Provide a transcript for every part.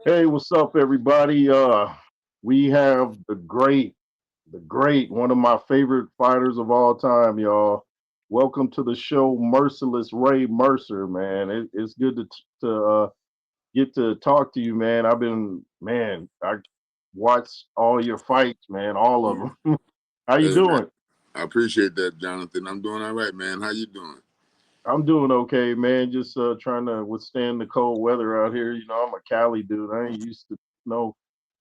Hey, what's up, everybody? We have the great, one of my favorite fighters of all time, y'all. Welcome to the show, Merciless Ray Mercer, man. It's good to get to talk to you, man. I watched all your fights, man, all of Yeah. them. How you Hey man, doing? I appreciate that, Jonathan. I'm doing all right, man. How you doing? I'm doing okay, man. Just trying to withstand the cold weather out here. You know, I'm a Cali dude. I ain't used to snow.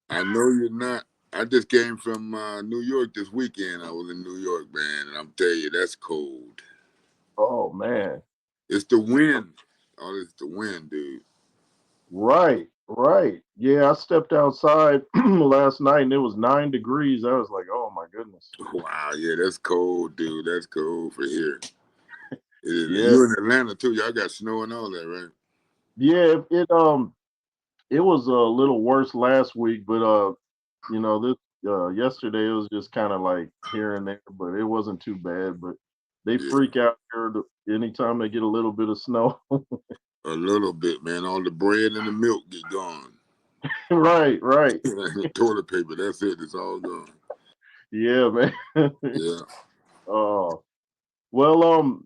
I know you're not. I just came from New York this weekend. I was in New York, man, and I'm telling you, that's cold. Oh man. It's the wind. Oh, it's the wind, dude. Right, right. Yeah, I stepped outside last night and it was 9 degrees. I was like, oh my goodness. Wow, yeah, that's cold, dude. That's cold for here. It is. Yeah, You in Atlanta too? Y'all got snow and all that, right? yeah. It was a little worse last week, but this yesterday it was just kind of like here and there, but it wasn't too bad. But they Yeah, freak out here anytime they get a little bit of snow. a little bit, man. All the bread and the milk get gone. Right, right. Toilet paper, that's it. It's all gone. Yeah, man. Yeah. Oh, well,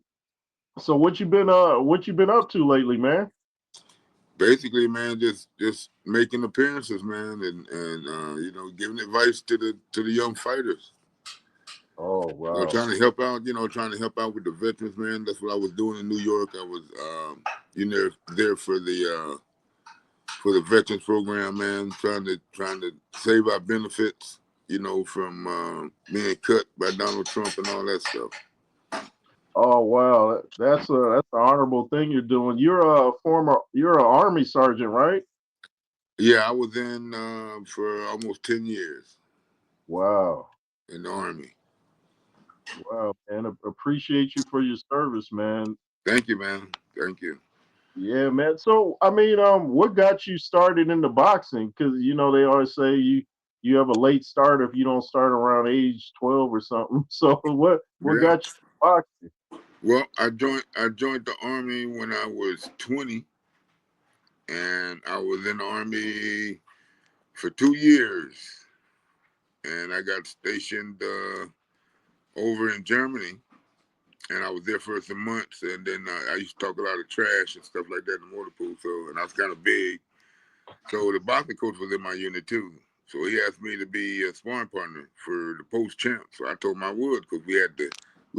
so what you been up to lately, man? Basically, man, just making appearances, man, and giving advice to the young fighters. Oh, wow. Trying to help out. Trying to help out with the veterans, man. That's what I was doing in New York. I was, there for the veterans program, man. Trying to save our benefits. From being cut by Donald Trump and all that stuff. Oh wow, that's an honorable thing you're doing. You're an army sergeant, right? Yeah, I was in for almost 10 years Wow, in the army. wow, man. Appreciate you for your service, man. Thank you, man. Thank you. Yeah, man. So I mean, what got you started into boxing? Because they always say you have a late start if you don't start around age 12 or something. So what Yeah. got you into boxing? Well, I joined the army when I was 20, and I was in the army for 2 years, and I got stationed over in Germany, and I was there for some months, and then I used to talk a lot of trash and stuff like that in the motor pool, so and I was kind of big, so the boxing coach was in my unit too. So he asked me to be a sparring partner for the post champ. So I told him I would because we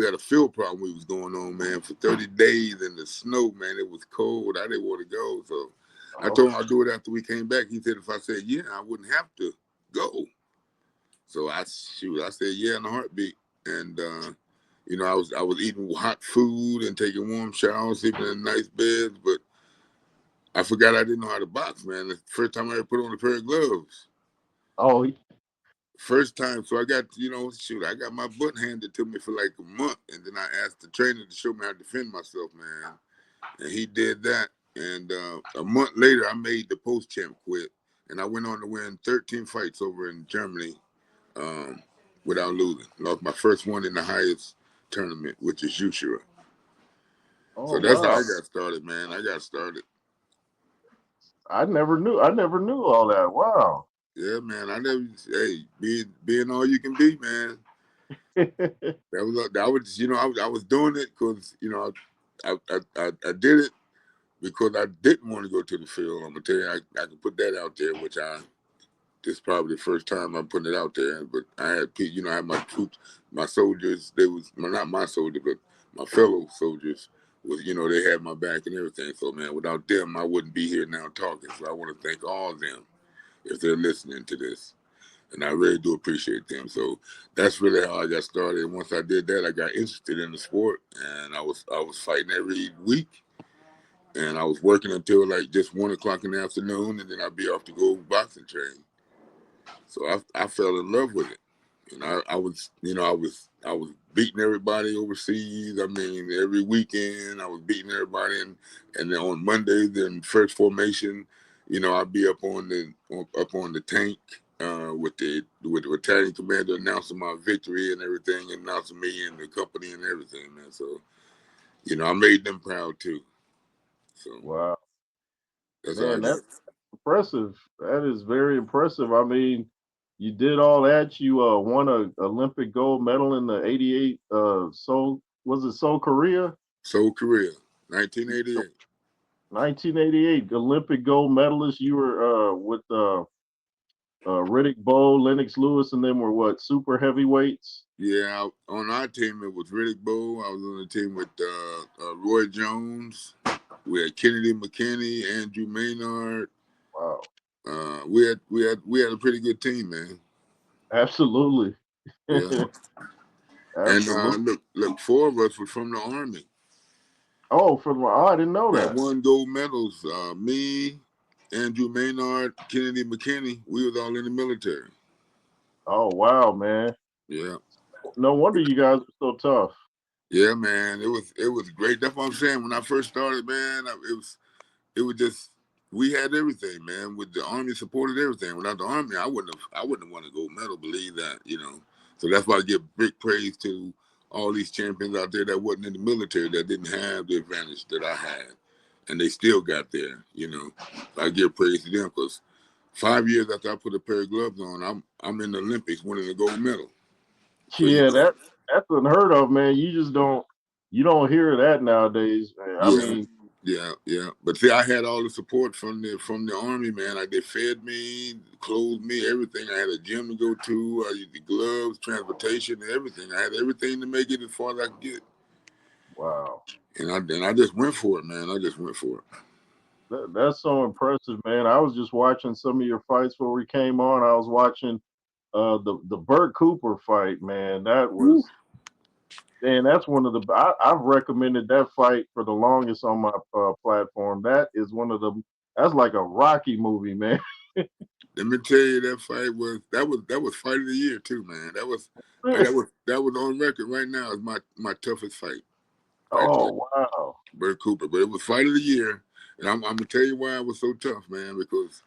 had a field problem we was going on, man, for 30 days in the snow, man. It was cold. I didn't want to go. So I Oh, told him I'd do it after we came back. He said if I said yeah, I wouldn't have to go. So I said yeah in a heartbeat. And I was eating hot food and taking warm showers, sleeping in nice beds, but I forgot I didn't know how to box, man. The first time I ever put on a pair of gloves. oh, First time, so I got, I got my butt handed to me for like a month, and then I asked the trainer to show me how to defend myself, man, and he did that. And a month later, I made the post champ quit, and I went on to win 13 fights over in Germany um, without losing. Lost my first one in the highest tournament, which is Ushura. oh So that's how I wow. got started, man. I got started. I never knew all that. Wow. Yeah, man. I never, hey, being all you can be, man. I was doing it because I did it because I didn't want to go to the field. I'm gonna tell you, I can put that out there, which this is probably the first time I'm putting it out there. But I had I had my troops, my soldiers. They was not my soldiers, but my fellow soldiers. They had my back and everything. So man, without them, I wouldn't be here now talking. So I want to thank all of them if they're listening to this, and I really do appreciate them. So that's really how I got started. And once I did that, I got interested in the sport, and I was fighting every week, and I was working until like just 1 o'clock in the afternoon, and then I'd be off to go boxing train. So I fell in love with it, and I was beating everybody overseas. I mean, every weekend I was beating everybody, and then on Mondays in first formation, I'd be up on the tank with the battalion commander announcing my victory and everything, announcing me and the company and everything, man. So I made them proud too. So Wow. that's how I Man, got. impressive. That is very impressive. I mean, you did all that. You won a Olympic gold medal in the '88 Seoul. Was it Seoul, Korea? Seoul, Korea, 1988. 1988 Olympic gold medalist. You were with Riddick Bowe, Lennox Lewis, and them were what super heavyweights. Yeah, on our team it was Riddick Bowe. I was on the team with Roy Jones. We had Kennedy McKinney, Andrew Maynard. Wow, We had a pretty good team, man. absolutely, Yeah, and absolutely. look, four of us were from the Army Oh, I didn't know that that. won gold medals. Me, Andrew Maynard, Kennedy McKinney. We was all in the military. Oh wow, man. Yeah, No wonder you guys are so tough. yeah, man. It was great. That's what I'm saying. When I first started, man, it was just we had everything, man. With the Army supported everything. Without the Army, I wouldn't have won a gold medal. Believe that, you know. So that's why I give big praise to all these champions out there that wasn't in the military, that didn't have the advantage that I had, and they still got there. You know, I give praise to them because 5 years after I put a pair of gloves on, I'm in the Olympics winning a gold medal. So you Yeah, know, that's unheard of, man. You don't hear that nowadays, man. I yeah. mean, Yeah. But see, I had all the support from the army, man. Like they fed me, clothed me, everything. I had a gym to go to. I used the gloves, transportation, everything. I had everything to make it as far as I could get. wow, And I just went for it, man. I just went for it. that's so impressive, man. I was just watching some of your fights before we came on. I was watching the Burt Cooper fight, man. That's one of the I've recommended that fight for the longest on my platform. That is one of the that's like a Rocky movie, man. Let me tell you, that was fight of the year too, man. That was on record right now as my toughest fight right there, Oh wow, Bert Cooper. But it was fight of the year, and I'm gonna tell you why it was so tough, man. Because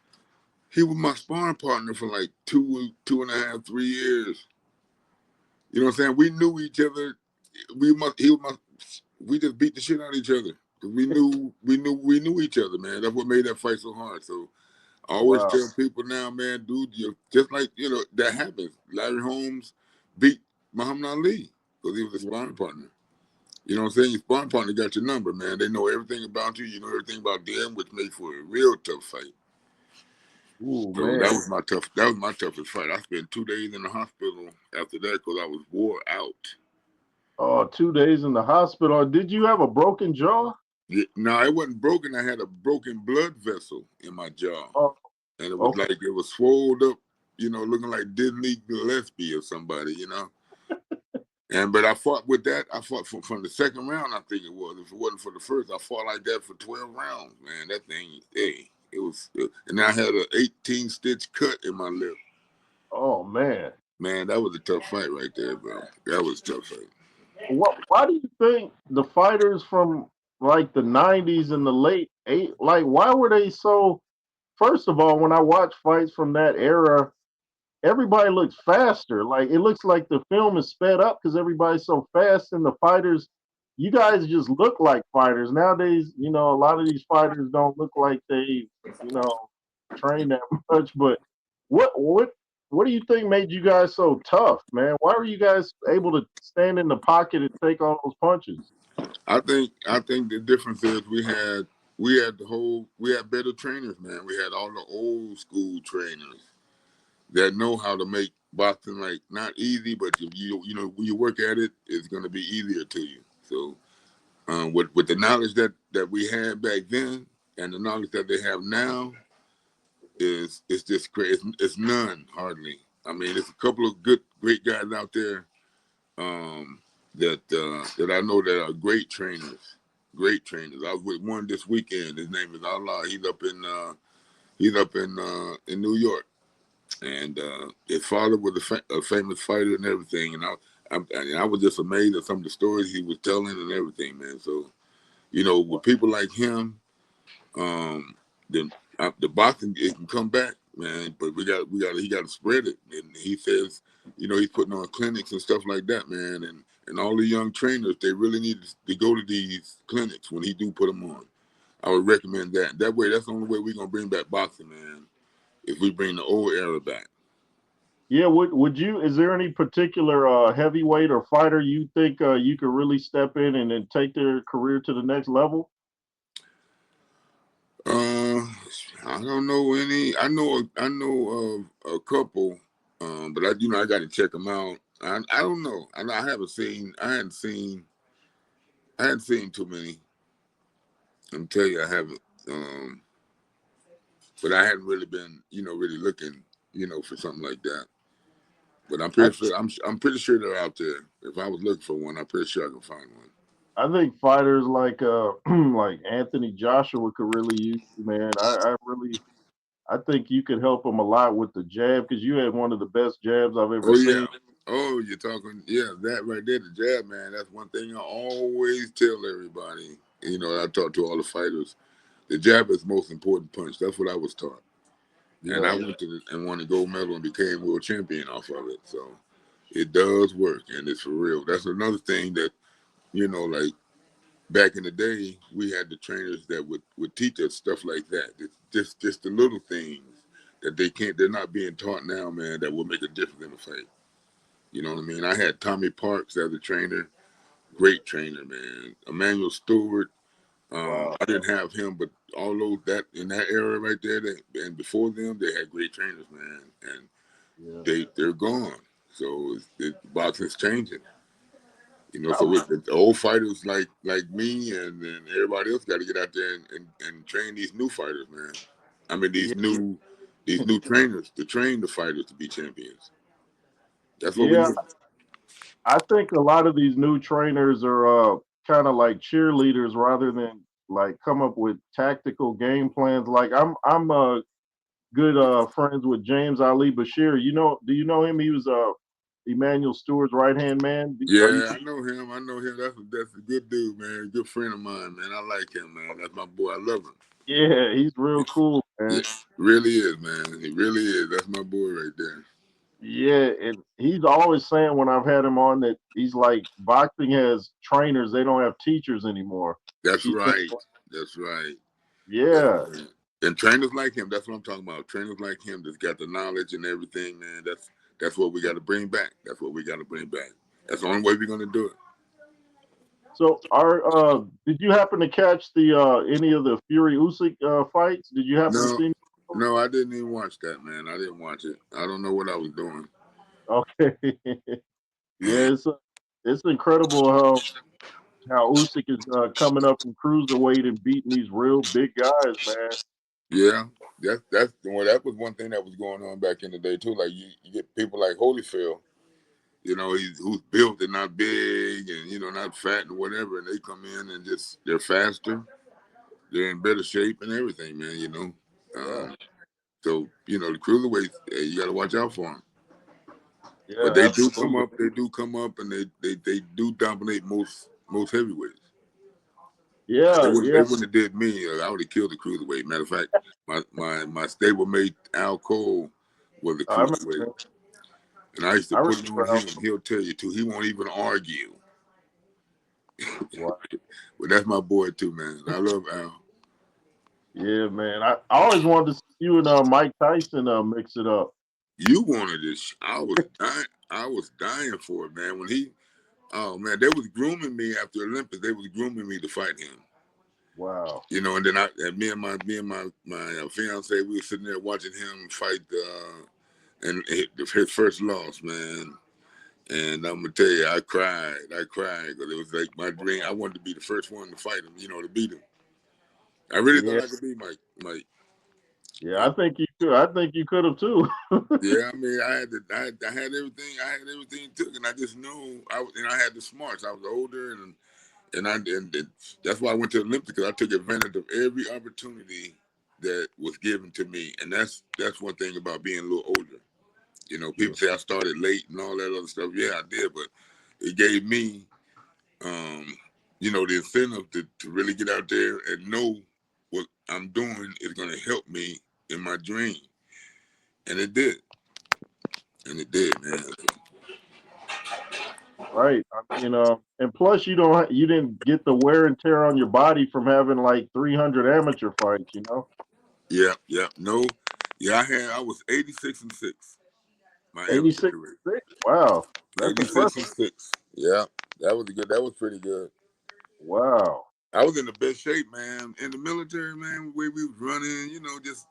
he was my sparring partner for like 2.5, 3 years. You know what I'm saying? We knew each other. We just beat the shit out of each other because we knew each other, man. That's what made that fight so hard. So I always wow, tell people now, man, dude, you just like that happens. Larry Holmes beat Muhammad Ali because he was a yeah, sparring partner. You know what I'm saying? Your sparring partner got your number, man. They know everything about you. You know everything about them, which made for a real tough fight. ooh So that man. was my tough. That was my toughest fight. I spent 2 days in the hospital after that because I was wore out. Oh, 2 days in the hospital. Did you have a broken jaw? Yeah, no, it wasn't broken. I had a broken blood vessel in my jaw, Oh, and it was okay. like it was swelled up. Looking like Disney Gillespie or somebody. But I fought with that. I fought from the second round. I think it was. If it wasn't for the first, I fought like that for 12 rounds. Man, that thing. Hey, it was. And I had an 18 stitch cut in my lip. Oh man. Man, that was a tough fight right there, bro. That was a tough fight. Why do you think the fighters from like the '90s and the late eight like why were they so? First of all, when I watch fights from that era, everybody looks faster. Like it looks like the film is sped up because everybody's so fast, and the fighters, you guys just look like fighters nowadays. A lot of these fighters don't look like they, you know, train that much. But what what what do you think made you guys so tough, man? Why were you guys able to stand in the pocket and take all those punches? I think the difference is we had better trainers, man. We had all the old school trainers that know how to make boxing like not easy, but if when you work at it, it's gonna be easier to you. So with the knowledge that we had back then and the knowledge that they have now is it's just great. It's none hardly. I mean, there's a couple of great guys out there that I know that are great trainers. Great trainers. I was with one this weekend. His name is Allah. He's up in New York, and his father was a famous fighter and everything. And I was just amazed at some of the stories he was telling and everything, man. So with people like him, um, the boxing it can come back, man. But he got to spread it. And he says, he's putting on clinics and stuff like that, man. And all the young trainers, they really need to go to these clinics when he do put them on. I would recommend that. That way, that's the only way we're gonna bring back boxing, man. If we bring the old era back. Yeah, would you? Is there any particular heavyweight or fighter you think you could really step in and then take their career to the next level? Uh, I don't know any. I know of a couple, but I got to check them out. I don't know. I haven't seen. I hadn't seen. I hadn't seen too many. I'm tell you, I haven't. But I hadn't really been, really looking, for something like that. But I'm I pretty sure. I'm pretty sure they're out there. If I was looking for one, I'm pretty sure I can find one. I think fighters like like Anthony Joshua could really use you, man. I think you could help him a lot with the jab because you had one of the best jabs I've ever Oh yeah. seen. Oh, you're talking. Yeah, that right there, the jab, man. That's one thing I always tell everybody. I talk to all the fighters. The jab is the most important punch. That's what I was taught. And I Yeah, went and won the gold medal and became world champion off of it. So it does work, and it's for real. That's another thing that like back in the day, we had the trainers that would teach us stuff like that. It's just the little things that they're not being taught now, man. That will make a difference in the fight. You know what I mean? I had Tommy Parks as a trainer, great trainer, man. Emmanuel Stewart. wow. I didn't have him, but all those that in that era right there, and before them, they had great trainers, man, and Yeah, they're gone. So boxing's changing, I, So with the old fighters like me and everybody else got to get out there and train these new fighters, man. I mean yeah, these new trainers to train the fighters to be champions. That's what we yeah. need. I think a lot of these new trainers are kind of like cheerleaders rather than like come up with tactical game plans. Like I'm good friends with James Ali Bashir. Do you know him? He was Emmanuel Stewart's right hand man. Are you? Yeah, I know him. I know him. That's a good dude, man. Good friend of mine, man. I like him, man. That's my boy. I love him. Yeah, he's real cool, Yeah, man. really is, man. He really is. That's my boy right there. Yeah, and he's always saying when I've had him on that he's like boxing has trainers, they don't have teachers anymore. That's He thinks, right. That's right. That's yeah, right. And trainers like him, that's what I'm talking about. Trainers like him that's got the knowledge and everything, man. That's what we got to bring back. That's what we got to bring back. That's the only way we're gonna do it. so, are did you happen to catch the any of the Fury Usyk fights? Did you happen to No, see? no, I didn't even watch that, man. I didn't watch it. I don't know what I was doing. Okay, yeah, it's incredible how Usyk is coming up from cruiserweight and beating these real big guys, man. Yeah, that was one thing that was going on back in the day too. Like you get people like Holyfield, who's built and not big and not fat and whatever, and they come in and just they're faster, they're in better shape and everything, man. Yeah, So the cruiserweights, you got to watch out for them. But yeah, absolutely. they do come up, and they do dominate most heavyweights. Yeah, They yeah. wouldn't have did me. I would have killed the cruiserweight. Matter of fact, my stablemate Al Cole was a I remember, cruiserweight, and I used to I put it on remember. him. He'll tell you too. He won't even argue. Wow. But that's my boy too, man. I love Al. Yeah, man. I always wanted to see you and Mike Tyson mix it up. You wanted this. I was dying. I was dying for it, man. When he, oh man, they was grooming me after Olympus. They was grooming me to fight him. Wow. And then me and my fiance, we were sitting there watching him fight, and his first loss, man. And I'm gonna tell you, I cried. I cried because it was like my dream. I wanted to be the first one to fight him, to beat him. I really thought Yeah, I could beat Mike. Mike. yeah. I, I think you could. I think you could have too. yeah, I mean, I had everything. I had everything it took, and I just knew I had the smarts. I was older, and that's why I went to the Olympics because I took advantage of every opportunity that was given to me, and that's one thing about being a little older. Yeah, People say I started late and all that other stuff. Yeah, I did, but it gave me, um, the incentive to really get out there and know what I'm doing is going to help me in my dream, and it did, man. Right. I mean, and plus you didn't get the wear and tear on your body from having like 300 amateur fights. You know, Yeah, yeah, no, yeah. I was 86-6. My amateur 86 career. 6. Wow, that's 86 impressive. and 6. Yeah, that was good. That was pretty good. Wow. I was in the best shape, man. In the military, man, the way we was running,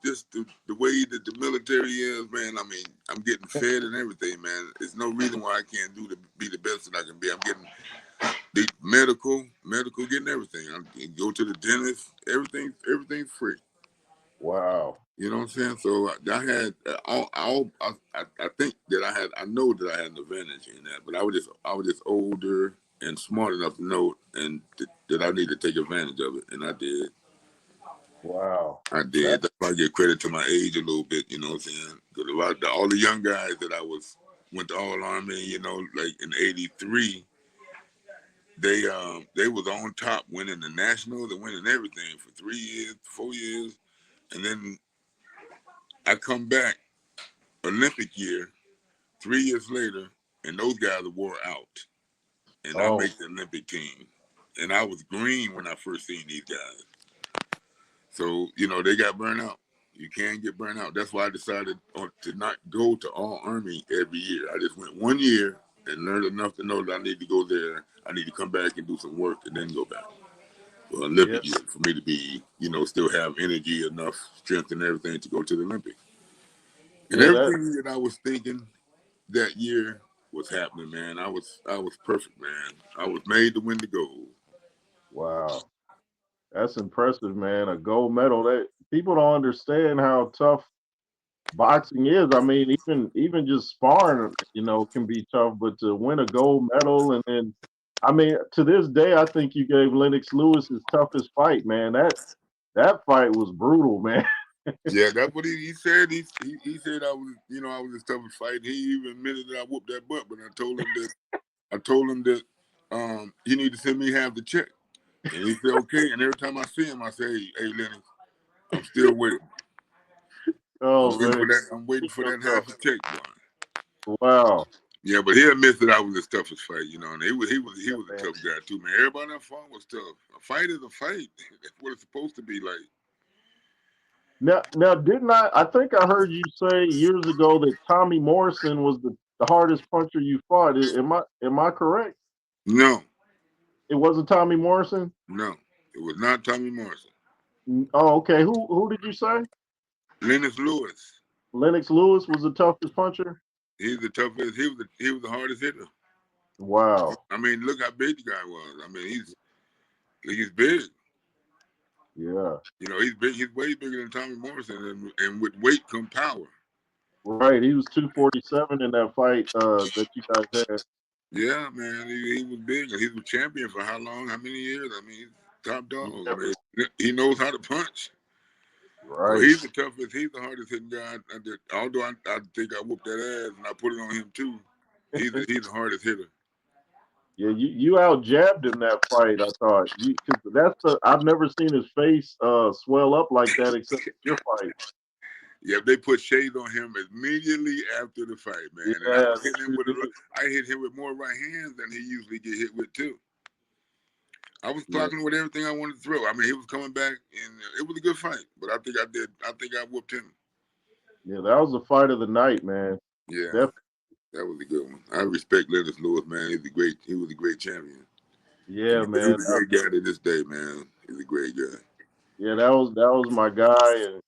just the way that the military is, man. I mean, I'm getting fed and everything, man. There's no reason why I can't be the best that I can be. I'm getting the medical, getting everything. I can go to the dentist, everything's free. Wow. You know what I'm saying? So I had I think that I know that I had an advantage in that, but I was just older and smart enough to know that I need to take advantage of it, and I did. Wow. I That did. That's why I give credit to my age a little bit. You know what I'm saying? Because all the young guys that went to all army. Like in '83, they was on top, winning the nationals and winning everything for 3 years, 4 years, and then I come back Olympic year 3 years later, and those guys wore out, and I oh make the Olympic team, and I was green when I first seen these guys. So they got burnt out. You can get burnt out. That's why I decided to not go to all Army every year. I just went 1 year and learned enough to know that I need to go there. I need to come back and do some work and then go back. Well, yeah Olympic year for me to be, still have energy enough, strength, and everything to go to the Olympics. And yeah that everything that I was thinking that year was happening, man. I was perfect, man. I was made to win the gold. wow. That's impressive, man. A gold medal. That people don't understand how tough boxing is. I mean, even just sparring, can be tough. But to win a gold medal, and then, I mean, to this day, I think you gave Lennox Lewis his toughest fight, man. That fight was brutal, man. Yeah, that's what he said. He said I was his toughest fight. He even admitted that I whooped that butt, but I told him that he need to send me half the check. And he said okay. And every time I see him, I say, hey Lennox, I'm still waiting. I'm Oh waiting man, for that. I'm waiting keep for that yourself. half a check, boy. Wow, Yeah, but he admits that I was his toughest fight, and he was a man. tough guy too, man. Everybody that fought was tough. A fight is a fight. That's what it's supposed to be like. Now, didn't I? I think I heard you say years ago that Tommy Morrison was the hardest puncher you fought. Am I correct? No, It wasn't Tommy Morrison. no, it was not Tommy Mercer. Oh, okay. Who did you say? Lennox Lewis. Lennox Lewis was the toughest puncher. He's the toughest. He was the hardest hitter. Wow. I mean, look how big the guy was. I mean, he's big. Yeah. He's big. He's way bigger than Tommy Morrison, and with weight come power. Right. He was 247 in that fight that you guys had. Yeah, man, he was big, and he was champion for how long? How many years? I mean, he's top dog. Yeah. I mean, he knows how to punch. So Right. he's the toughest. He's the hardest hitting guy. I did. Although I think I whooped that ass and I put it on him too. He's the hardest hitter. Yeah. You out jabbed him that fight. I thought you because that's the I've never seen his face swell up like that except your fight. Yeah, they put shades on him immediately after the fight, man. And I Yeah. was hitting him You with did. I hit him with more right hands than he usually get hit with too. I was Yeah. clocking with everything I wanted to throw. I mean, he was coming back, and it was a good fight. But I think I did. I think I whooped him. Yeah. That was the fight of the night, man. Yeah, Definitely. that was a good one. I respect Lennox Lewis, man. He was a great champion, and Yeah, he's man. a great guy to this day, man. He's a great guy. Yeah, that was my guy, and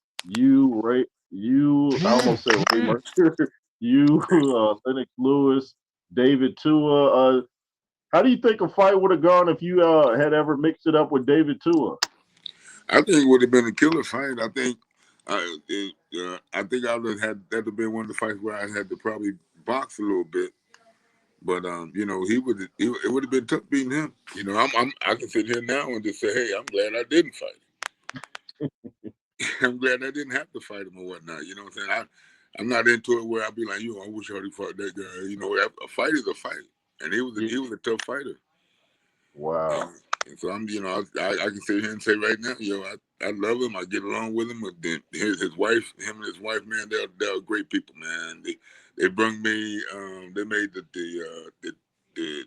I almost said Ray Mercer, you, Lennox Lewis, David Tua. How do you think a fight would have gone if you had ever mixed it up with David Tua? I think it would have been a killer fight. I think I would have had that have been one of the fights where I had to probably box a little bit. But it would have been tough beating him. I can sit here now and just say, hey, I'm glad I didn't fight him. I'm glad I didn't have to fight him or whatnot. You know what I'm saying? I'm not into it where I'll be like, I wish I would fought that guy. A fight is a fight, and Yeah. he was a tough fighter. Wow. And, and so I can sit here and say right now, I love him. I get along with him. But then his wife, him and his wife, man, they're great people, man. They brought me. They made the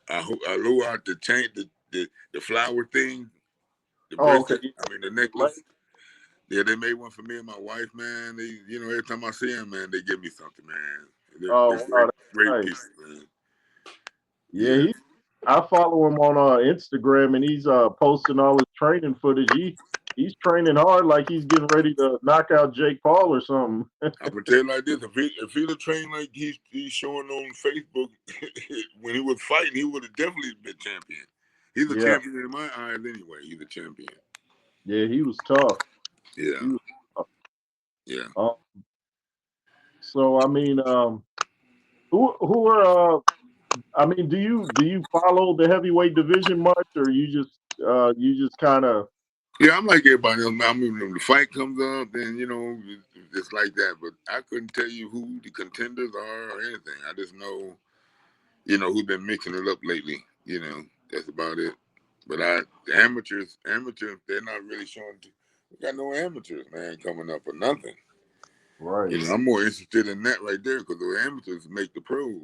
I low out the chain, the flower thing, the Oh, okay. bracelet. I mean the necklace. Yeah, they made one for me and my wife, man. They, every time I see them, man, they give me something, man. They're Oh, wow, great, that's great nice. people, man. Yeah, Yeah, I follow him on Instagram, and he's posting all his training footage. He's training hard, like he's getting ready to knock out Jake Paul or something. I'm gonna tell you like this: if he'd have trained like he's showing on Facebook when he was fighting, he would have definitely been champion. He's a Yeah, champion in my eyes, anyway. He's a champion. yeah, he was tough. Yeah, He was tough. yeah. Um, so I mean, who are I mean, do you follow the heavyweight division much, or you just kind of Yeah, I'm like everybody else. I mean, when the fight comes up, then it's like that. But I couldn't tell you who the contenders are or anything. I just know, who's been mixing it up lately. That's about it. But the amateurs, they're not really showing. We got no amateurs, man, coming up or nothing. right? I'm more interested in that right there because the amateurs make the pros.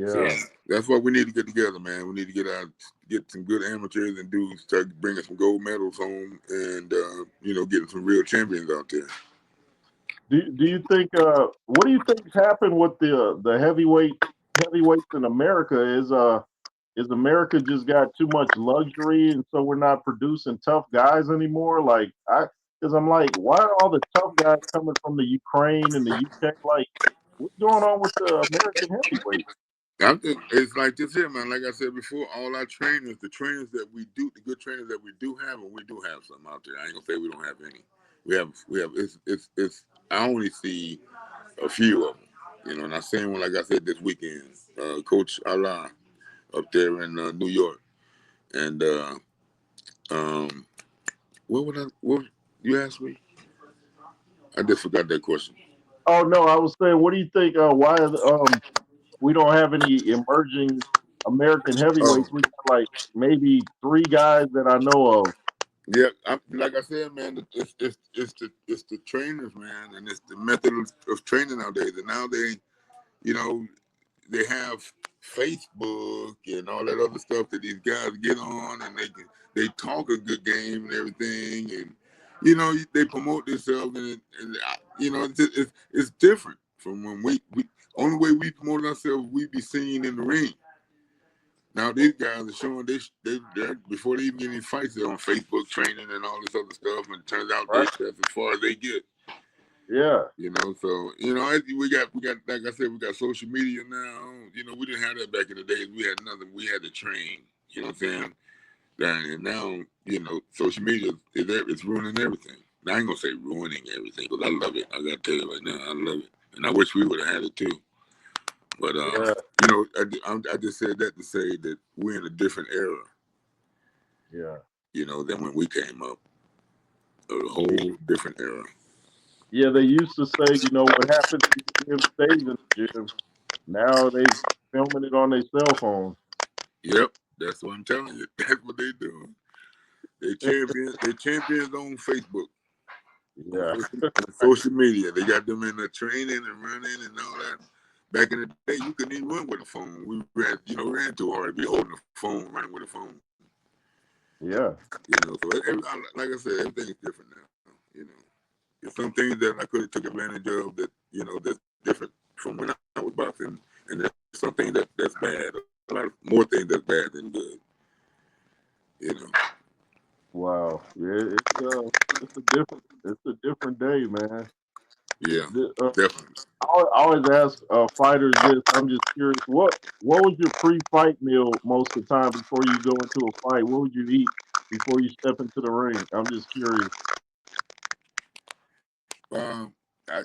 So Yeah. that's what we need to get together, man. We need to get some good amateurs and start bringing some gold medals home, and getting some real champions out there. Do you think what do you think's happened with the heavyweights in America? Is America just got too much luxury, and so we're not producing tough guys anymore? Like because I'm like, why are all the tough guys coming from the Ukraine and the UK? Like, what's going on with the American heavyweight? It's like this here, man. Like I said before, all our trainers, the good trainers that we do have, and we do have some out there. I ain't gonna say we don't have any. We have. It's. I only see a few of them. And I seen one, like I said, this weekend. Coach Allah up there in New York, and um, what you asked me? I just forgot that question. Oh no, I was saying, what do you think? Why we don't have any emerging American Oh, heavyweights? We got like maybe three guys that I know of. yeah. Like I said, man, it's the trainers, man, and it's the method of training nowadays. And now you know, they have Facebook and all that other stuff that these guys get on, and they talk a good game and everything, and they promote themselves, and it's different from when we only way we promote ourselves, we be seen in the ring. Now these guys are showing they're before they even get any fights, they're on Facebook training and all this other stuff, and it turns out Right? that's as far as they get. Yeah, So we got like I said, we got social media now. We didn't have that back in the days. We had nothing. We had to train. You know what I'm saying? And now social media it's ruining everything. Now, I ain't gonna say ruining everything because I love it. I gotta tell you right now, I love it, and I wish we would have had it too. But yeah, I just said that to say that we're in a different era, yeah. than when we came up. A whole different era. Yeah, they used to say, what happens in the gym stays in the gym. Now they filming it on their cell phone. Yep, that's what I'm telling you. That's what they do. They champions on Facebook, Yeah, on social media. They got them in the training and running and all that. Back in the day, you couldn't even run with a phone. We ran too hard to be holding a phone, running with a phone. yeah, So like I said, everything's different now. There's some things that I could have took advantage of that's different from when I was boxing, and there's some things that's bad. A lot of more things that's bad than good. You know. wow. Yeah, it's a different day, man. Yeah, The, definitely. I always ask fighters this. I'm just curious. What was your pre-fight meal most of the time before you go into a fight? What would you eat before you step into the ring? I'm just curious.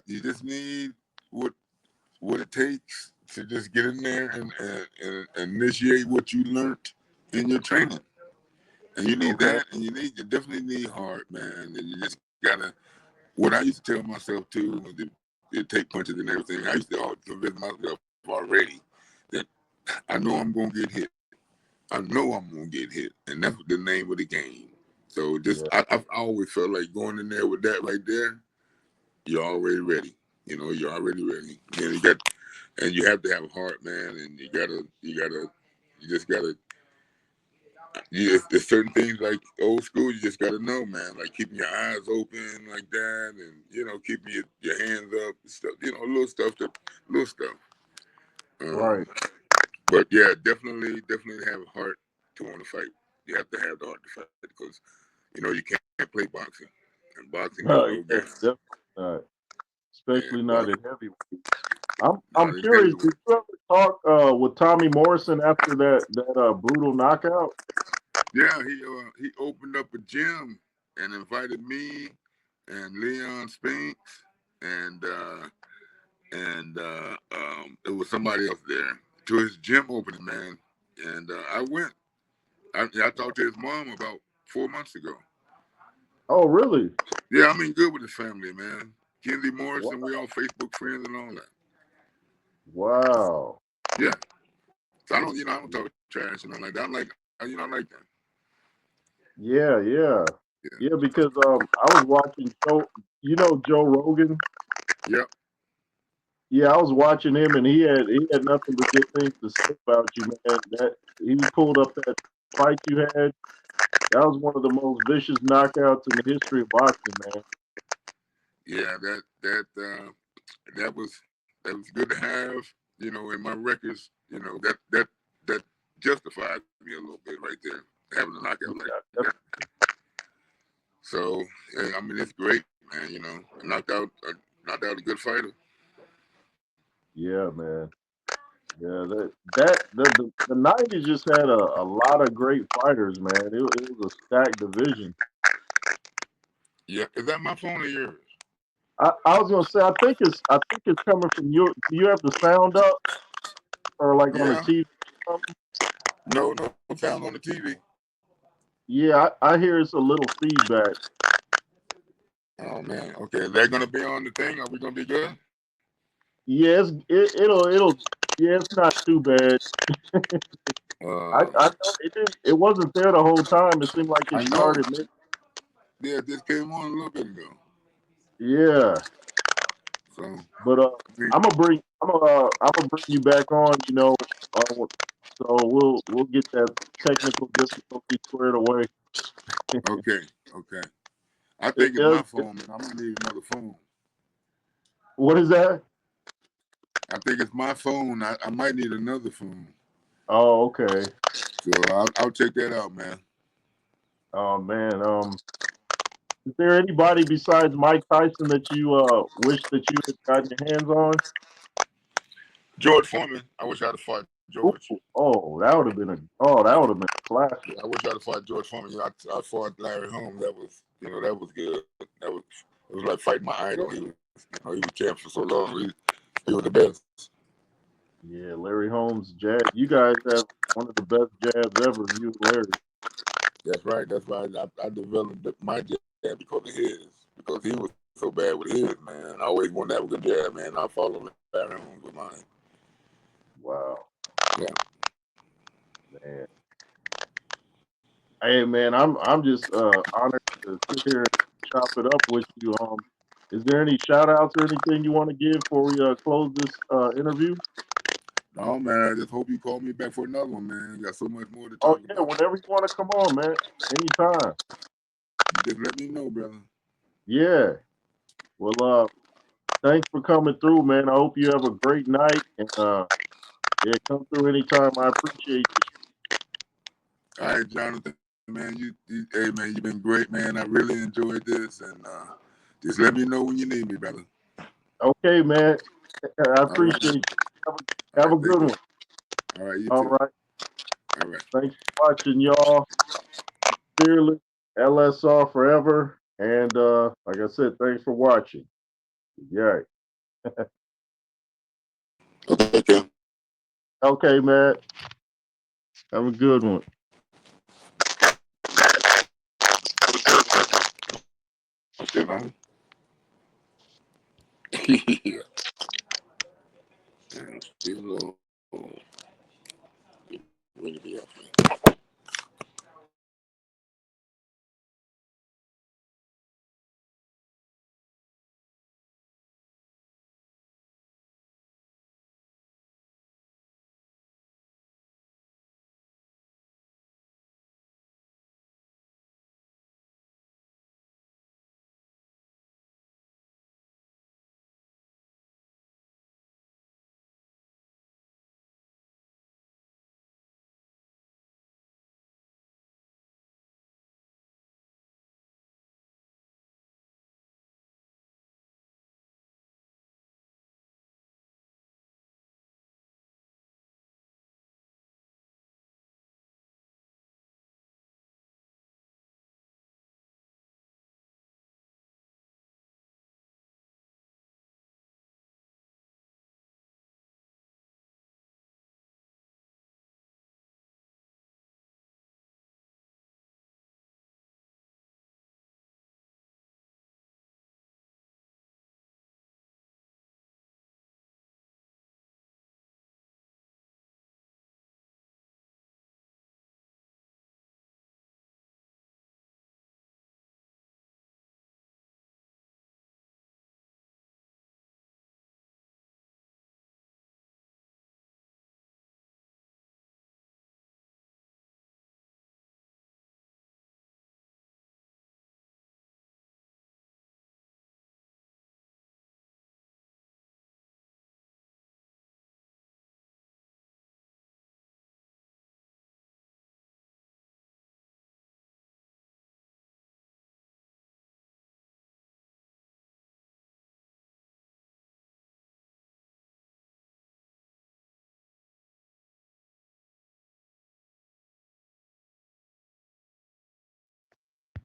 You just need what it takes to just get in there and initiate what you learned in your training. And you need Okay. that, and you definitely need heart, man. And you just gotta. What I used to tell myself too was to take punches and everything. I used to always convince myself already that I know I'm gonna get hit. I know I'm gonna get hit, and that's the name of the game. So Yeah. I've always felt like going in there with that right there, you're already ready. You're already ready. Then you got and you have to have a heart, man, and you just gotta. It's certain things like old school. You just gotta know, man. Like keeping your eyes open, like that, and keeping your hands up, stuff. Little stuff. Right. Um, but yeah, definitely have a heart to want to fight. You have to have the heart to fight because you can't play boxing, and boxing is a little Yeah, game. definitely not. Yeah, Especially not boxing, at heavyweight. I'm not in curious. Did heavyweight. you ever talk with Tommy Morrison after that brutal knockout? Yeah, he opened up a gym and invited me and Leon Spinks and it was somebody else there to his gym opening, man. And I went. I talked to his mom about 4 months ago. Oh, really? Yeah, I mean, good with his family, man. Kenzie Wow. Morrison, we all Facebook friends and all that. Wow. Yeah. So I don't talk trash and all like that. I like that. Yeah, yeah, Yeah. yeah. Because I was watching Joe Rogan. Yep. Yeah, I was watching him, and he had nothing but good things to say about you, man. That he pulled up that fight you had. That was one of the most vicious knockouts in the history of boxing, man. Yeah. That was good to have. In my records. That justified me a little bit right there, having a knockout like Yeah, that. So yeah, I mean, it's great, man. Knocked out a good fighter. yeah, man. Yeah, the '90s just had a lot of great fighters, man. It was a stacked division. Yeah. Is that my phone or yours? I was gonna say I think it's coming from you. Do you have the sound up or like on the Yeah. TV or something? No sound on the TV. Yeah, I hear it's a little feedback. Oh man. Okay. Is that gonna be on the thing? Are we gonna be good? Yes, it'll yeah, it's not too bad. I Uh, know it wasn't there the whole time. It seemed like it I know. started mid. Yeah, this came on a little bit ago. Yeah, So, but I'm gonna bring you back on. So we'll get that technical difficulty squared away. okay, okay. I It think it's does. my phone, man. I'm gonna need another phone. What is that? I think it's my phone. I might need another phone. Oh, okay. So I'll check that out, man. Oh man. Is there anybody besides Mike Tyson that you wish that you had gotten your hands on? George Foreman. I wish I'd have fought Ooh, George. that would have been a classic. Yeah, I wish I'd have fought George Foreman. I fought Larry Holmes. That was good. It was like fighting my idol. He was champ for so long. He was the best. Yeah, Larry Holmes jab. You guys have one of the best jabs ever. You and Larry. That's right. That's why I developed my jab because of his. Because he was so bad with his, man. I always wanted to have a good jab, man. I followed Larry Holmes with mine. Wow, Yeah. man. Hey, man, I'm just honored to sit here and chop it up with you. Is there any shout outs or anything you want to give before we close this interview? No, man. I just hope you call me back for another one, man. Got so much more to Oh talk yeah, about. whenever you want to come on, man. Anytime. You just let me know, brother. Yeah. Well, thanks for coming through, man. I hope you have a great night and yeah, come through anytime. I appreciate you. All right, Jonathan, man. Hey, man, you've been great, man. I really enjoyed this, and just let me know when you need me, brother. Okay, man. I All right, appreciate you. Have all have right. a Thank good you. one. All right, you All too. right. All right. Thanks for watching, y'all. Fearless, LSR forever. And like I said, thanks for watching. Yeah. Okay, Kim. Okay, man. Have a good one. Okay, man. Yeah. Still low.